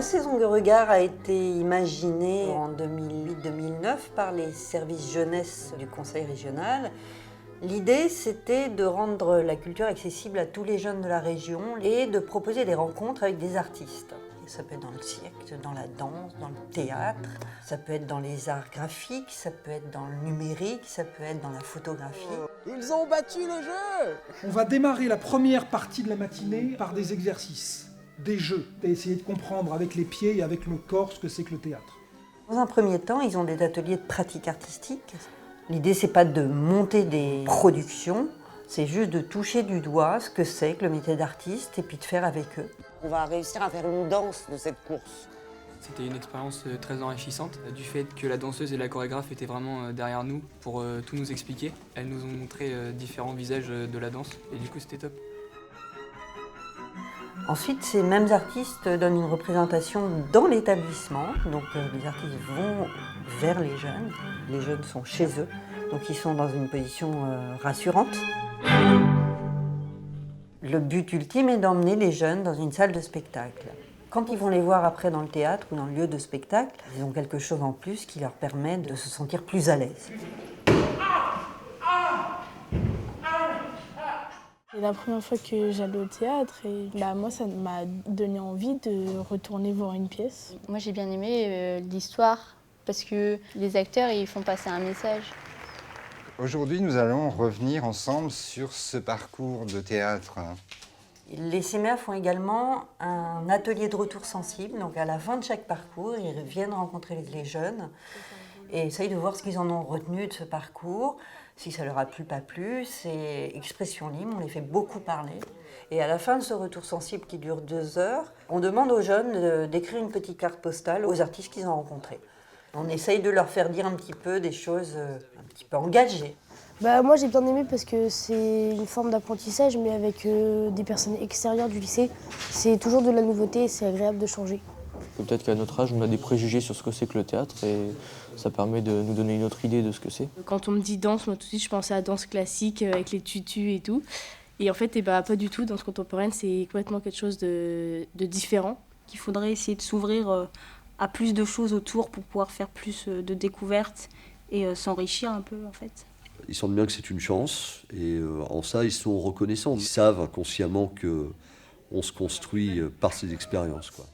saison de regard a été imaginée en 2008-2009 par les services jeunesse du Conseil régional. L'idée, c'était de rendre la culture accessible à tous les jeunes de la région et de proposer des rencontres avec des artistes. Ça peut être dans le cirque, dans la danse, dans le théâtre, ça peut être dans les arts graphiques, ça peut être dans le numérique, ça peut être dans la photographie. Ils ont battu les jeux! On va démarrer la première partie de la matinée par des exercices, des jeux, et essayer de comprendre avec les pieds et avec le corps ce que c'est que le théâtre. Dans un premier temps, ils ont des ateliers de pratique artistique. L'idée, c'est pas de monter des productions, c'est juste de toucher du doigt ce que c'est que le métier d'artiste et puis de faire avec eux. On va réussir à faire une danse de cette course. C'était une expérience très enrichissante, du fait que la danseuse et la chorégraphe étaient vraiment derrière nous pour tout nous expliquer. Elles nous ont montré différents visages de la danse et du coup c'était top. Ensuite, ces mêmes artistes donnent une représentation dans l'établissement. Donc les artistes vont vers les jeunes sont chez eux, donc ils sont dans une position rassurante. Le but ultime est d'emmener les jeunes dans une salle de spectacle. Quand ils vont les voir après dans le théâtre ou dans le lieu de spectacle, ils ont quelque chose en plus qui leur permet de se sentir plus à l'aise. C'est la première fois que j'allais au théâtre et moi ça m'a donné envie de retourner voir une pièce. Moi j'ai bien aimé l'histoire parce que les acteurs ils font passer un message. Aujourd'hui nous allons revenir ensemble sur ce parcours de théâtre. Les CMA font également un atelier de retour sensible, donc à la fin de chaque parcours, ils viennent rencontrer les jeunes et essayent de voir ce qu'ils en ont retenu de ce parcours, si ça leur a plu, pas plu. C'est expression libre, on les fait beaucoup parler. Et à la fin de ce retour sensible qui dure 2 heures, on demande aux jeunes d'écrire une petite carte postale aux artistes qu'ils ont rencontrés. On essaye de leur faire dire un petit peu des choses un petit peu engagées. Moi j'ai bien aimé parce que c'est une forme d'apprentissage mais avec des personnes extérieures du lycée. C'est toujours de la nouveauté et c'est agréable de changer. Peut-être qu'à notre âge on a des préjugés sur ce que c'est que le théâtre et ça permet de nous donner une autre idée de ce que c'est. Quand on me dit danse, moi tout de suite je pensais à danse classique avec les tutus et tout. Et en fait pas du tout, danse contemporaine c'est complètement quelque chose de différent. Il faudrait essayer de s'ouvrir à plus de choses autour pour pouvoir faire plus de découvertes et s'enrichir un peu en fait. Ils sentent bien que c'est une chance et en ça ils sont reconnaissants. Ils savent inconsciemment qu'on se construit par ces expériences, quoi.